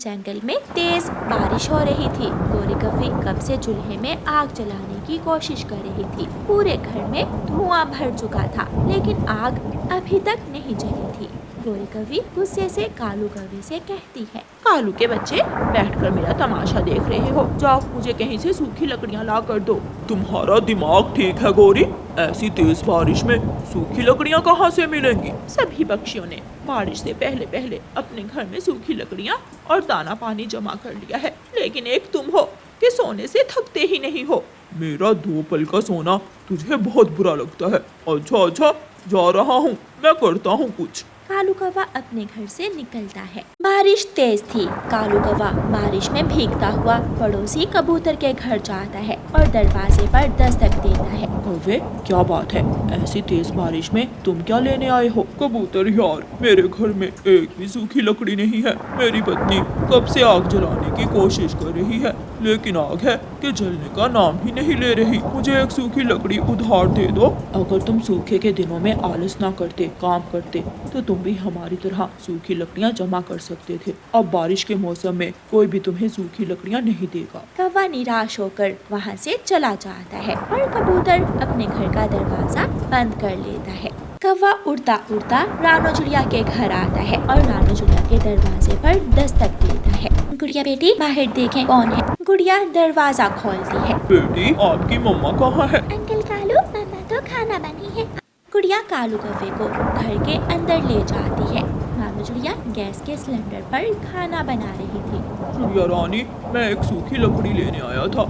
जंगल में तेज बारिश हो रही थी। गोरी कौवी कब से चूल्हे में आग जलाने की कोशिश कर रही थी। पूरे घर में धुआं भर चुका था, लेकिन आग अभी तक नहीं जली थी। गोरी कौवी गुस्से से कालू कौवी से कहती है, कालू के बच्चे, बैठकर मेरा तमाशा देख रहे हो, जाओ मुझे कहीं से सूखी लकड़ियाँ ला कर दो। तुम्हारा दिमाग ठीक है गोरी? ऐसी तेज बारिश में सूखी लकड़ियाँ कहाँ से मिलेंगी? सभी पक्षियों ने बारिश से पहले पहले अपने घर में सूखी लकड़ियाँ और दाना पानी जमा कर लिया है, लेकिन एक तुम हो कि सोने से थकते ही नहीं हो। मेरा 2 पल का सोना तुझे बहुत बुरा लगता है। अच्छा, जा रहा हूँ, मैं करता हूँ कुछ। कालू कौवा अपने घर से निकलता है। बारिश तेज थी। कालू कौवा बारिश में भीगता हुआ पड़ोसी कबूतर के घर जाता है और दरवाजे पर दस्तक देता है। कौवे, क्या बात है, ऐसी तेज बारिश में तुम क्या लेने आए हो? कबूतर यार, मेरे घर में एक भी सूखी लकड़ी नहीं है। मेरी पत्नी कब से आग जलाने की कोशिश कर रही है, लेकिन आग है कि जलने का नाम ही नहीं ले रही। मुझे एक सूखी लकड़ी उधार दे दो। अगर तुम सूखे के दिनों में आलस ना करते, काम करते, तो तुम भी हमारी तरह सूखी लकड़ियाँ जमा कर सकते थे। अब बारिश के मौसम में कोई भी तुम्हें सूखी लकड़ियाँ नहीं देगा। कौवा निराश होकर वहाँ से चला जाता है और कबूतर अपने घर का दरवाजा बंद कर लेता है। कौवा उड़ता उड़ता रानो चिड़िया के घर आता है और रानो चिड़िया के दरवाजे पर दस्तक देता है। गुड़िया बेटी, बाहर देखें कौन है। गुड़िया दरवाजा खोलती है। बेटी, आपकी मम्मा कहाँ है? अंकल कालू, मम्मा तो खाना बनी है। गुड़िया कालू कौवे को घर के अंदर ले जाती है। रानो चिड़िया गैस के सिलेंडर पर खाना बना रही थी। चिड़िया रानी, मैं एक सूखी लकड़ी लेने आया था।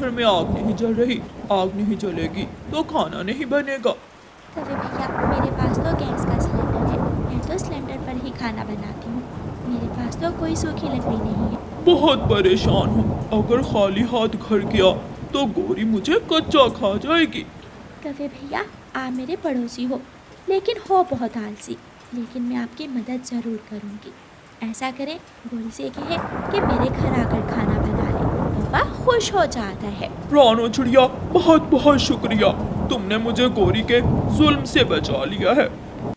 घर में आग नहीं जल रही। आग नहीं जलेगी तो खाना नहीं बनेगा। कौवे भैया, मेरे पास तो गैस का सिलेंडर है। मैं तो सिलेंडर पर ही खाना बनाती हूँ। मेरे पास तो कोई सूखी लकड़ी नहीं है। बहुत परेशान हूँ। अगर खाली हाथ घर गया तो गोरी मुझे कच्चा खा जाएगी। कौवे भैया, आप मेरे पड़ोसी हो, लेकिन हो बहुत आलसी। लेकिन मैं आपकी मदद ज़रूर करूँगी। ऐसा करें, गोरी से कहें कि मेरे घर आकर खाना बना ले। कौवा खुश हो जाता है। रानो चिड़िया, बहुत बहुत शुक्रिया। तुमने मुझे गोरी के जुल्म से बचा लिया है।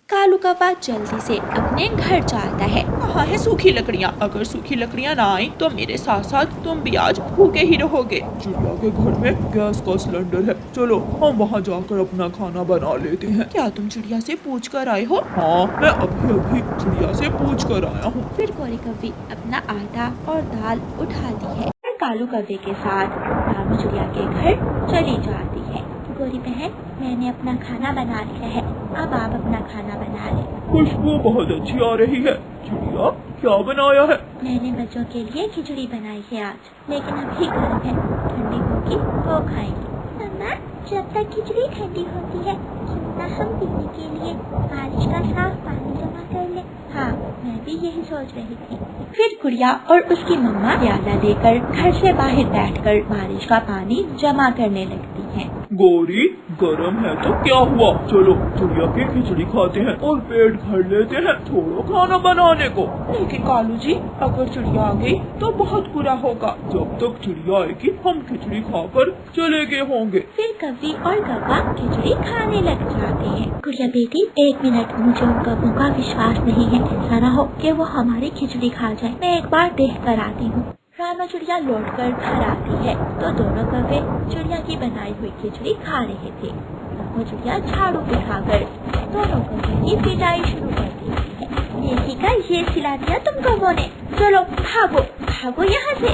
कालू कौवा जल्दी से अपने घर जाता है। कहाँ है सूखी लकड़ियाँ? अगर सूखी लकड़ियाँ ना आई तो मेरे साथ साथ तुम भी आज भूखे ही रहोगे। चिड़िया के घर में गैस का सिलेंडर है। चलो हम वहाँ जाकर अपना खाना बना लेते हैं। क्या तुम चिड़िया से पूछ कर आए हो? हाँ, मैं अभी चिड़िया से पूछ कर आया हूँ। फिर गोरी कौवी अपना आटा और दाल उठाती है और कालू कौवे के साथ रानो चिड़िया के घर चली जाती है। गोरी बहन, मैंने अपना खाना बना लिया है। अब आप अपना खाना बना लें। खुशबू बहुत अच्छी आ रही है। चिड़िया, क्या बनाया है? मैंने बच्चों के लिए खिचड़ी बनाई है आज, लेकिन अभी गर्म है। ठंडी होगी तो खाएंगे। मम्मा, जब तक खिचड़ी ठंडी होती है, क्यों ना हम पीने के लिए बारिश का साफ पानी जमा कर ले। हाँ, मैं भी यही सोच रही थी। फिर गुड़िया और उसकी मम्मा प्याला लेकर घर से बाहर बैठकर बारिश का पानी जमा करने लगती हैं। गोरी, गरम है तो क्या हुआ? चलो चिड़िया की खिचड़ी खाते हैं और पेट भर लेते हैं। छोड़ो खाना बनाने को। लेकिन कालू जी, अगर चिड़िया आ गई तो बहुत बुरा होगा। जब तक चिड़िया आएगी हम खिचड़ी खाकर चले गए होंगे। फिर कौवी और कौवा खिचड़ी खाने लग जाते हैं। गुड़िया बेटी, 1 मिनट, मुझे उन कौवों का विश्वास नहीं है। ऐसा ना हो कि वो हमारी खिचड़ी खा जाए। मैं एक बार देख कर आती हूँ। रानो चिड़िया लौटकर घर आती है तो दोनों कौवे चिड़िया की बनाई हुई खिचड़ी खा रहे थे। रानो चिड़िया झाड़ू उठाकर दोनों कौवे की पिटाई शुरू कर देती है। ये ठीक है, ये खिला दिया तुम कौवों ने। चलो भागो, भागो यहाँ से।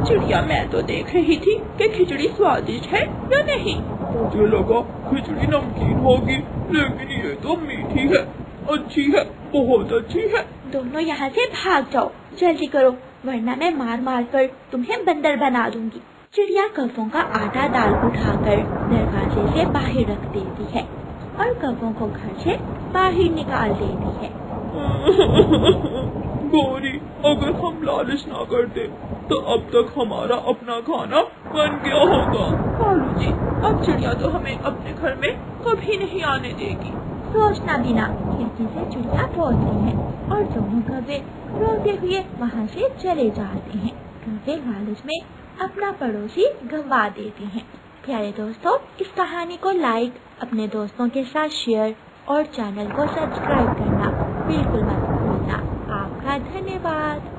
चिड़िया, मैं तो देख रही थी कि खिचड़ी स्वादिष्ट है या नहीं। मुझे लगा खिचड़ी नमकीन होगी, लेकिन ये तो मीठी है। अच्छी है, बहुत अच्छी है। दोनों यहाँ से भाग जाओ, जल्दी करो, वरना मैं मार मार कर तुम्हें बंदर बना दूंगी। चिड़िया कौवों का आटा दाल उठाकर दरवाजे से बाहर रख देती है और कौवों को घर से बाहर निकाल देती है। गोरी, अगर हम लालच ना करते तो अब तक हमारा अपना खाना बन गया होगा। कालू जी, अब चिड़िया तो हमें अपने घर में कभी नहीं आने देगी। सोचना भी ना, खिड़की से चिड़िया बोलती है और दोनों कौवे रोते हुए वहाँ से चले जाते हैं। कौवे लालच में अपना पड़ोसी गंवा देते हैं। प्यारे दोस्तों, इस कहानी को लाइक, अपने दोस्तों के साथ शेयर और चैनल को सब्सक्राइब करना बिल्कुल मत भूलना। आपका का धन्यवाद।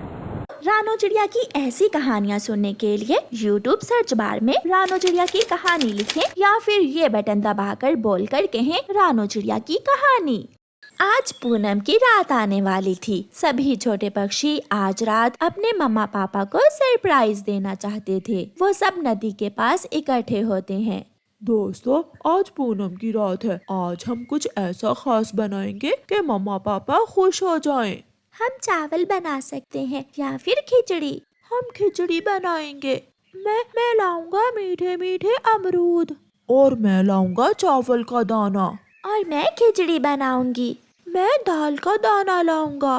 रानो चिड़िया की ऐसी कहानियाँ सुनने के लिए YouTube सर्च बार में रानो चिड़िया की कहानी लिखें या फिर ये बटन दबाकर बोलकर कहें रानो चिड़िया की कहानी। आज पूनम की रात आने वाली थी। सभी छोटे पक्षी आज रात अपने मम्मा पापा को सरप्राइज देना चाहते थे। वो सब नदी के पास इकट्ठे होते हैं। दोस्तों, आज पूनम की रात है। आज हम कुछ ऐसा खास बनाएंगे कि मम्मा पापा खुश हो जाएं। हम चावल बना सकते हैं या फिर खिचड़ी। हम खिचड़ी बनाएंगे। मैं लाऊंगा मीठे मीठे अमरूद। और मैं लाऊंगा चावल का दाना। और मैं खिचड़ी बनाऊंगी। मैं दाल का दाना लाऊंगा।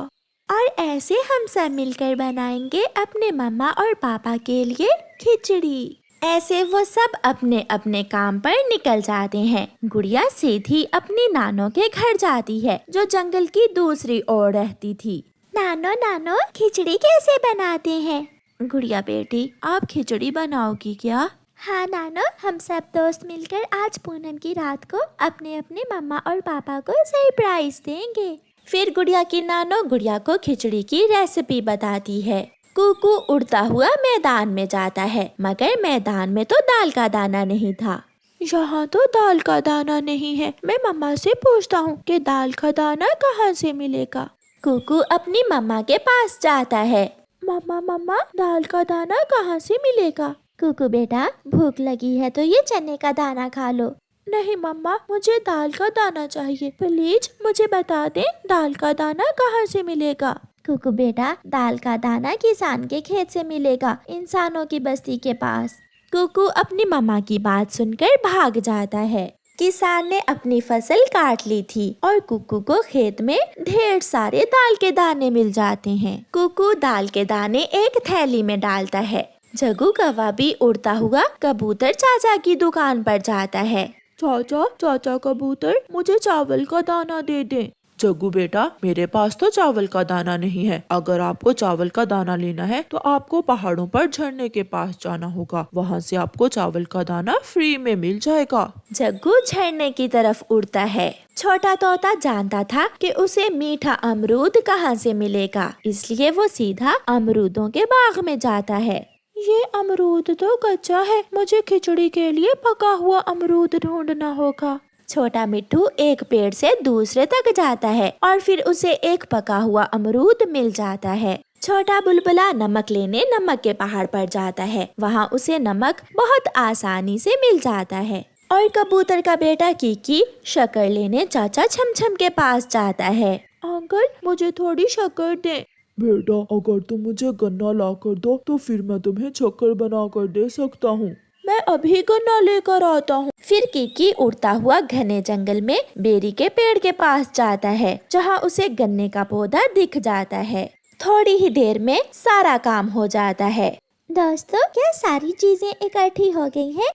और ऐसे हम सब मिलकर बनाएंगे अपने मम्मा और पापा के लिए खिचड़ी। ऐसे वो सब अपने अपने काम पर निकल जाते हैं। गुड़िया सीधी अपनी नानो के घर जाती है जो जंगल की दूसरी ओर रहती थी। नानो नानो, खिचड़ी कैसे बनाते हैं? गुड़िया बेटी, आप खिचड़ी बनाओगी क्या? हाँ नानो, हम सब दोस्त मिलकर आज पूनम की रात को अपने अपने मम्मा और पापा को सरप्राइज देंगे। फिर गुड़िया की नानो गुड़िया को खिचड़ी की रेसिपी बताती है। कुकू उड़ता हुआ मैदान में जाता है, मगर मैदान में तो दाल का दाना नहीं था। यहाँ तो दाल का दाना नहीं है। मैं मम्मा से पूछता हूँ कि दाल का दाना कहाँ से मिलेगा। कुकू अपनी मम्मा के पास जाता है। मम्मा मम्मा, दाल का दाना कहाँ से मिलेगा? कुकू बेटा, भूख लगी है तो ये चने का दाना खा लो। नहीं मम्मा, मुझे दाल का दाना चाहिए। प्लीज मुझे बता दें दाल का दाना कहाँ से मिलेगा। कुकू बेटा, दाल का दाना किसान के खेत से मिलेगा, इंसानों की बस्ती के पास। कुकू अपनी मम्मा की बात सुनकर भाग जाता है। किसान ने अपनी फसल काट ली थी और कुकू को खेत में ढेर सारे दाल के दाने मिल जाते हैं। कुकू दाल के दाने एक थैली में डालता है। जग्गू कौवा भी उड़ता हुआ कबूतर चाचा की दुकान पर जाता है। चाचा कबूतर, मुझे चावल का दाना दे दें। जग्गू बेटा, मेरे पास तो चावल का दाना नहीं है। अगर आपको चावल का दाना लेना है तो आपको पहाड़ों पर झरने के पास जाना होगा। वहाँ से आपको चावल का दाना फ्री में मिल जाएगा। जग्गू झरने की तरफ उड़ता है। छोटा तोता जानता था कि उसे मीठा अमरूद कहाँ से मिलेगा, इसलिए वो सीधा अमरूदों के बाग में जाता है। ये अमरूद तो कच्चा है, मुझे खिचड़ी के लिए पका हुआ अमरूद ढूंढना होगा। छोटा मिट्ठू एक पेड़ से दूसरे तक जाता है और फिर उसे एक पका हुआ अमरूद मिल जाता है। छोटा बुलबुला नमक लेने नमक के पहाड़ पर जाता है। वहाँ उसे नमक बहुत आसानी से मिल जाता है। और कबूतर का बेटा कीकी शक्कर लेने चाचा छमछम के पास जाता है। अंकल, मुझे थोड़ी शक्कर दें। बेटा, अगर तुम मुझे गन्ना ला कर दो तो फिर मैं तुम्हें शक्कर बना कर दे सकता हूँ। मैं अभी गन्ना लेकर आता हूँ। फिर कीकी उड़ता हुआ घने जंगल में बेरी के पेड़ के पास जाता है, जहाँ उसे गन्ने का पौधा दिख जाता है। थोड़ी ही देर में सारा काम हो जाता है। दोस्तों, क्या सारी चीजें इकट्ठी हो गई हैं?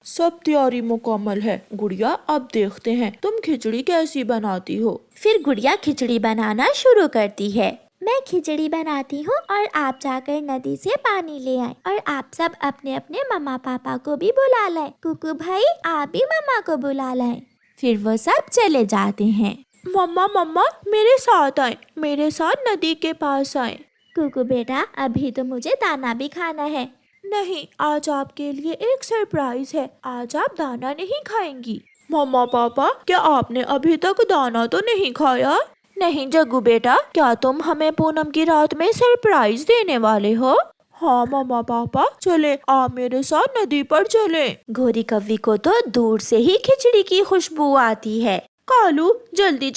सब तैयारी मुकम्मल है। गुड़िया, अब देखते हैं तुम खिचड़ी कैसी बनाती हो। फिर गुड़िया खिचड़ी बनाना शुरू करती है। मैं खिचड़ी बनाती हूँ और आप जाकर नदी से पानी ले आए और आप सब अपने अपने मम्मा पापा को भी बुला लाए। कुकू भाई, आप भी मम्मा को बुला लाए। फिर वो सब चले जाते हैं। मम्मा, मेरे साथ आए, मेरे साथ नदी के पास आए। कुकू बेटा, अभी तो मुझे दाना भी खाना है। नहीं, आज आपके लिए एक सरप्राइज है। आज आप दाना नहीं खाएंगी। मम्मा पापा, क्या आपने अभी तक दाना तो नहीं खाया? नहीं जग्गू बेटा, क्या तुम हमें पूनम की रात में सरप्राइज देने वाले हो? हाँ मम्मा पापा, चले आप मेरे साथ नदी पर चले। घोरी कव्वी को तो दूर से ही खिचड़ी की खुशबू आती है। कालू, जल्दी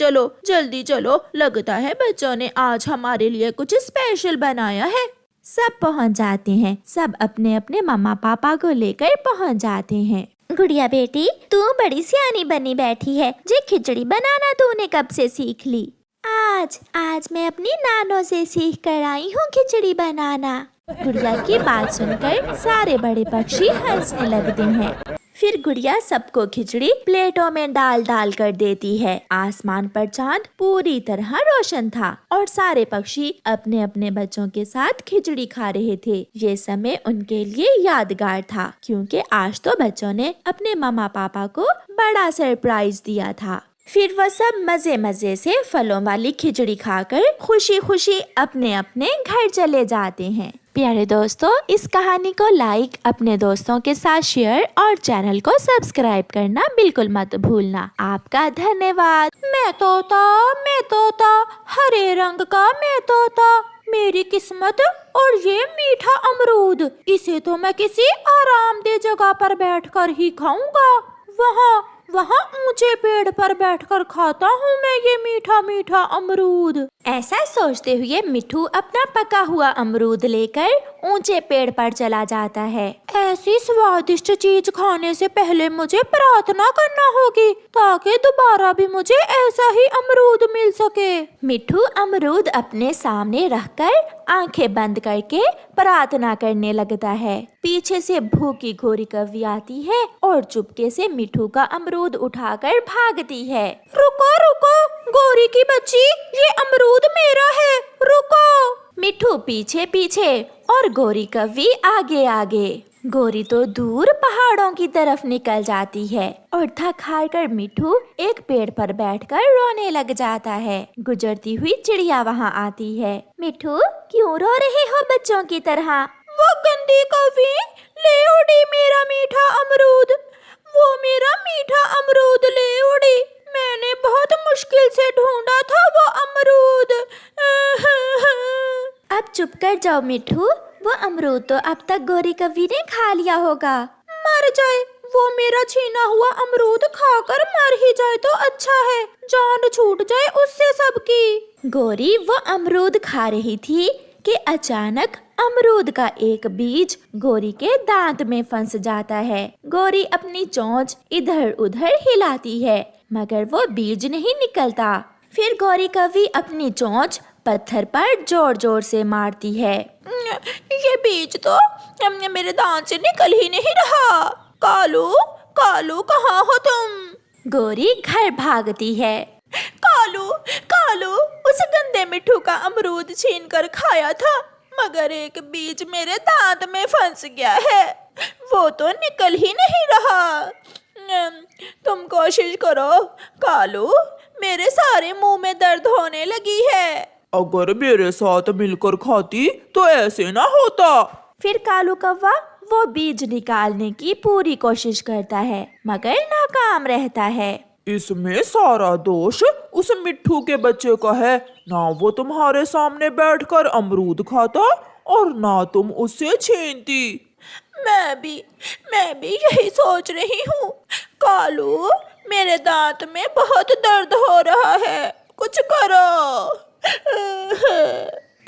चलो, लगता है बच्चों ने आज हमारे लिए कुछ स्पेशल बनाया है। सब पहुँच जाते हैं। सब अपने अपने मम्मा पापा को लेकर पहुँच जाते हैं। गुड़िया बेटी, तू बड़ी सियानी बनी बैठी है। जे खिचड़ी बनाना तूने कब से सीख ली? आज मैं अपनी नानो से सीख कर आई हूँ खिचड़ी बनाना। गुड़िया की बात सुनकर सारे बड़े पक्षी हंसने लगते हैं। फिर गुड़िया सबको खिचड़ी प्लेटों में डाल कर देती है। आसमान पर चांद पूरी तरह रोशन था और सारे पक्षी अपने अपने बच्चों के साथ खिचड़ी खा रहे थे। ये समय उनके लिए यादगार था, क्योंकि आज तो बच्चों ने अपने मम्मा पापा को बड़ा सरप्राइज दिया था। फिर वह सब मजे मजे से फलों वाली खिचड़ी खाकर खुशी खुशी अपने अपने घर चले जाते हैं। प्यारे दोस्तों, इस कहानी को लाइक, अपने दोस्तों के साथ शेयर और चैनल को सब्सक्राइब करना बिल्कुल मत भूलना। आपका धन्यवाद। मैं तोता, हरे रंग का मैं तोता, मेरी किस्मत और ये मीठा अमरूद, इसे तो मैं किसी आरामदेह जगह पर बैठकर ही खाऊंगा। वहाँ ऊंचे पेड़ पर बैठकर खाता हूँ मैं ये मीठा मीठा अमरूद। ऐसा सोचते हुए मिट्ठू अपना पका हुआ अमरूद लेकर ऊंचे पेड़ पर चला जाता है। ऐसी स्वादिष्ट चीज खाने से पहले मुझे प्रार्थना करना होगी ताकि दोबारा भी मुझे ऐसा ही अमरूद मिल सके। मिट्ठू अमरूद अपने सामने रखकर आंखें बंद करके प्रार्थना करने लगता है। पीछे से भूखी गोरी कव्वी आती है और चुपके से मिट्ठू का अमरूद उठाकर भागती है। रुको रुको, गोरी की बच्ची, ये अमरूद मेरा है, रुको। मिट्ठू पीछे पीछे और गोरी कव्वी आगे आगे। गोरी तो दूर पहाड़ों की तरफ निकल जाती है और थक हार कर मिट्ठू एक पेड़ पर बैठकर रोने लग जाता है। गुजरती हुई चिड़िया वहाँ आती है। मिट्ठू, क्यों रो रहे हो बच्चों की तरह? वो गंदी कव्वी ले उड़ी मेरा मीठा अमरूद, वो मेरा मीठा अमरूद ले उड़ी। मैंने बहुत मुश्किल से ढूंढा था वो अमरूद। अब चुप कर जाओ मिट्ठू, वो अमरूद तो अब तक गोरी कव्वी ने खा लिया होगा। मर जाए, वो मेरा छीना हुआ अमरूद खाकर मर ही जाए तो अच्छा है, जान छूट जाए उससे सबकी। गोरी वो अमरूद खा रही थी कि अचानक अमरूद का एक बीज गोरी के दांत में फंस जाता है। गोरी अपनी चोंच इधर उधर हिलाती है मगर वो बीज नहीं निकलता। फिर गोरी कव्वी अपनी चोंच पत्थर पर जोर जोर से मारती है। ये बीज तो मेरे दांत से निकल ही नहीं रहा। कालू कालू, कहाँ हो तुम? गोरी घर भागती है। कालू कालू, उस गंदे मिट्ठू का अमरूद छीन कर खाया था मगर एक बीज मेरे दांत में फंस गया है, वो तो निकल ही नहीं रहा। तुम कोशिश करो कालू, मेरे सारे मुंह में दर्द होने लगी है। अगर मेरे साथ मिलकर खाती तो ऐसे ना होता। फिर कालू कौवा वो बीज निकालने की पूरी कोशिश करता है मगर नाकाम रहता है। इसमें सारा दोष उस मिट्ठू के बच्चे का है। ना वो तुम्हारे सामने बैठकर अमरूद खाता और ना तुम उससे छीनती। मैं भी यही सोच रही हूँ। कालू, मेरे दांत में बहुत दर्द हो रहा है, कुछ करो।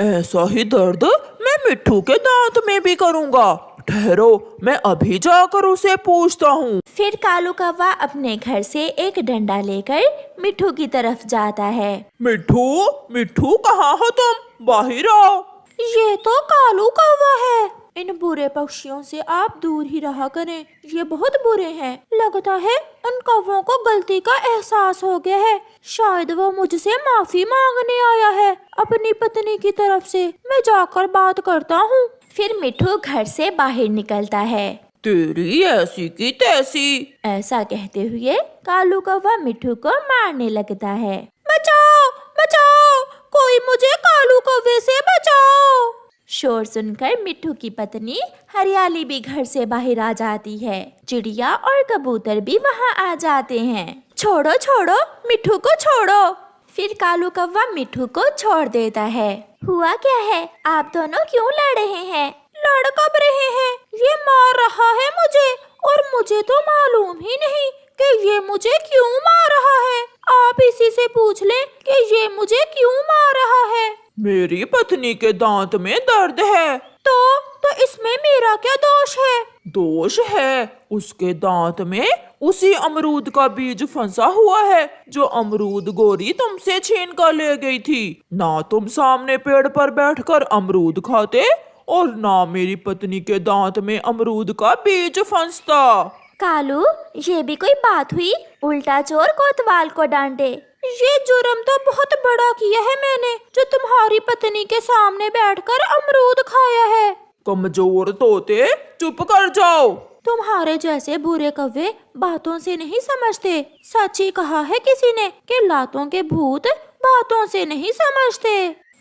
ऐसा ही दर्द मैं मिट्ठू के दांत में भी करूँगा। ठहरो, मैं अभी जाकर उसे पूछता हूँ। फिर कालू कौवा अपने घर से एक डंडा लेकर मिट्ठू की तरफ जाता है। मिट्ठू कहाँ हो तुम? बाहर आओ। ये तो कालू कौवा है। इन बुरे पक्षियों से आप दूर ही रहा करें, ये बहुत बुरे हैं। लगता है उन कौवों को गलती का एहसास हो गया है, शायद वो मुझसे माफी मांगने आया है अपनी पत्नी की तरफ से। मैं जाकर बात करता हूँ। फिर मिट्ठू घर से बाहर निकलता है। तेरी ऐसी की तैसी। ऐसा कहते हुए कालू कौवा मिट्ठू को मारने लगता है। बचाओ बचाओ, कोई मुझे कालू कौवे से बचाओ। शोर सुनकर मिट्ठू की पत्नी हरियाली भी घर से बाहर आ जाती है। चिड़िया और कबूतर भी वहाँ आ जाते हैं। छोड़ो छोड़ो, मिट्ठू को छोड़ो। फिर कालू कौवा मिट्ठू को छोड़ देता है। हुआ क्या है? आप दोनों क्यों लड़ रहे हैं? लड़ कब रहे हैं? ये मार रहा है मुझे और मुझे तो मालूम ही नहीं कि ये मुझे क्यों मार रहा है। आप इसी से पूछ लें कि ये मुझे क्यों मार रहा है। मेरी पत्नी के दांत में दर्द है। तो इसमें मेरा क्या दोष है? दोष है उसके दांत में उसी अमरूद का बीज फंसा हुआ है जो अमरूद गोरी तुमसे छीन कर ले गई थी। ना तुम सामने पेड़ पर बैठकर अमरूद खाते और ना मेरी पत्नी के दांत में अमरूद का बीज फंसता। कालू, ये भी कोई बात हुई? उल्टा चोर कोतवाल को डांटे। ये जुर्म तो बहुत बड़ा किया है मैंने, जो तुम्हारी पत्नी के सामने बैठकर अमरूद खाया है। कमजोर तोते, चुप कर जाओ। तुम्हारे जैसे बुरे कौवे बातों से नहीं समझते। सच ही कहा है किसी ने कि लातों के भूत बातों से नहीं समझते।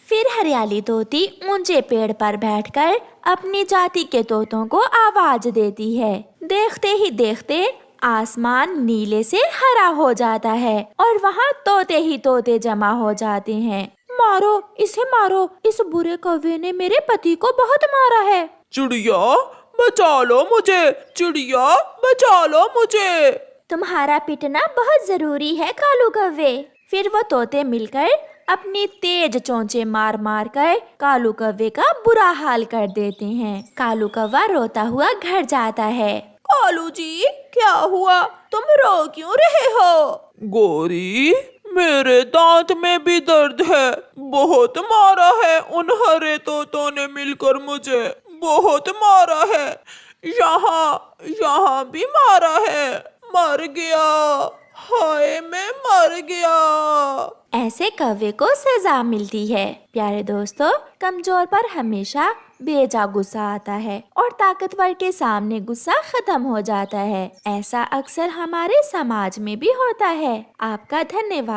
फिर हरियाली तोती ऊंचे पेड़ पर बैठकर अपनी जाति के तोतों को आवाज देती है। देखते ही देखते आसमान नीले से हरा हो जाता है और वहाँ तोते ही तोते जमा हो जाते हैं। मारो इसे मारो, इस बुरे कौवे ने मेरे पति को बहुत मारा है। चिड़िया बचा लो मुझे, चिड़िया बचा लो मुझे। तुम्हारा पिटना बहुत जरूरी है कालू कौवे। फिर वो तोते मिलकर अपनी तेज चोंचे मार मार कर कालू कौवे का बुरा हाल कर देते हैं। कालू कौवा रोता हुआ घर जाता है। कालू जी क्या हुआ, तुम रो क्यों रहे हो? गोरी मेरे दांत में भी दर्द है, बहुत मारा है उन हरे तोतों ने मिलकर मुझे, बहुत मारा है। यहाँ भी मारा है, मर गया, हाय मैं मर गया। ऐसे कौवे को सजा मिलती है। प्यारे दोस्तों, कमजोर पर हमेशा बेजा गुस्सा आता है और ताकतवर के सामने गुस्सा खत्म हो जाता है। ऐसा अक्सर हमारे समाज में भी होता है। आपका धन्यवाद।